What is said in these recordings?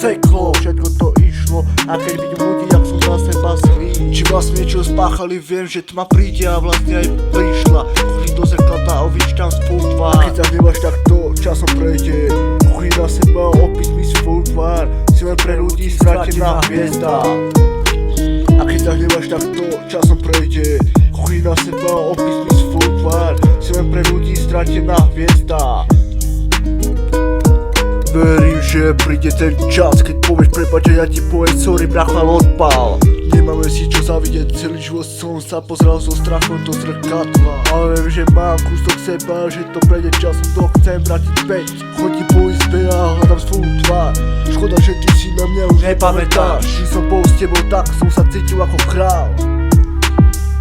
peklo, všetko to išlo. A keď vidím ľudí, jak sú za seba zlí, či vlastne niečo spáchali, viem, že tma príde a vlastne aj prišla. Kuchni do zrkadla a uvidíš tam svoj tvár. A keď zahnevaš, tak to časom prejde. Kuchni na seba, opíš mi svoj tvár. Si len pre ľudí stratená hviezda. A keď zahnevaš, tak to časom prejde. Kuchni na seba, opíš mi svoj tvár. Si len pre ľudí stratená hviezda. Verím, že príde ten čas, keď povieš prepáč a ja ti poviem sorry, bracha, odpal. Nemáme si čo zavidieť, celý život som sa pozrel so strachom do zrkadla. Ale viem, že mám kúsok seba, že to prejde časom, to chcem vrátiť späť. Chodím po izbe a hľadám svoju tvár. Škoda, že ty si na mňa už nepamätáš. Že som bol s tebou, tak som sa cítil ako král.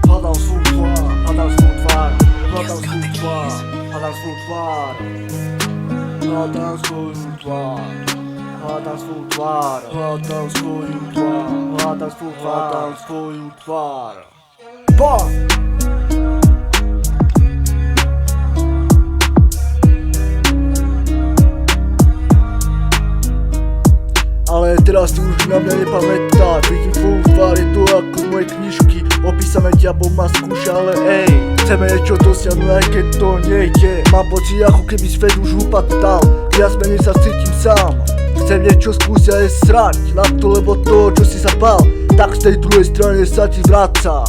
Hľadám svoju tvár, hľadám svoju tvár, hľadám svoju tvár, hľadám svoju tvár. Hľadám svoju tvár, hľadám svoju tvár, hľadám svoju tvár, hľadám svoju tvár, hľadám svoju tvár. Ale teraz ty už na mňa nepamätáš. Vidím tvoju tvár, je to ako z mojej knižky. Opísané diabol ma skúša, ale ej, chceme niečo dosiahnuť, aj keď to nejde. Mám pocit, ako keby svet už upadal. Viac menej sa cítim sám. Chcem niečo skúsiť a je srať na to, lebo to, čo si sa bál, tak z tej druhej strane sa ti vráca.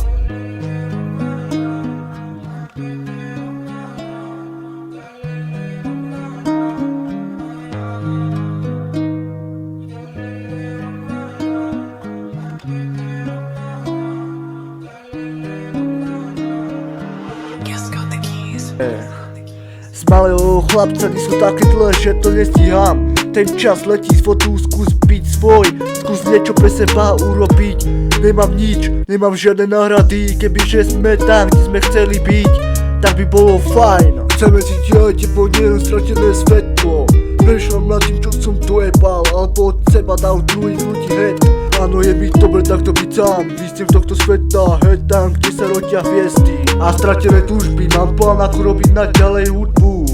Z malého chlapca nie sú také dlhé, že to nestíham. Ten čas letí z fotu, skús byť svoj, skús niečo pre seba urobiť. Nemám nič, nemám žiadne náhrady, kebyže sme tam, kde sme chceli byť, tak by bolo fajn. Chceme si diať tebo nielen stratené svetlo. Prešľam nad tým, čo som dojebal, alebo od seba dal druhých ľudí head. Áno, je byť dobre takto byť sám. Vysnem z tohto sveta, head tam, kde sa rodia hviezdy a stratené túžby. Mám plán, ako robiť naďalej hudbu.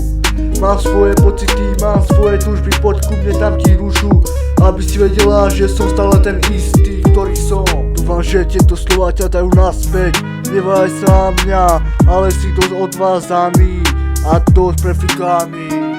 Mám svoje pocity, mám svoje túžby, poď ku mne, dám ti rúžu, aby si vedela, že som stále ten istý, ktorý som. Dúfam, že tieto slova ťa dajú naspäť. Nevaj sa na mňa, ale si dosť odvázaný a dosť prefikaný.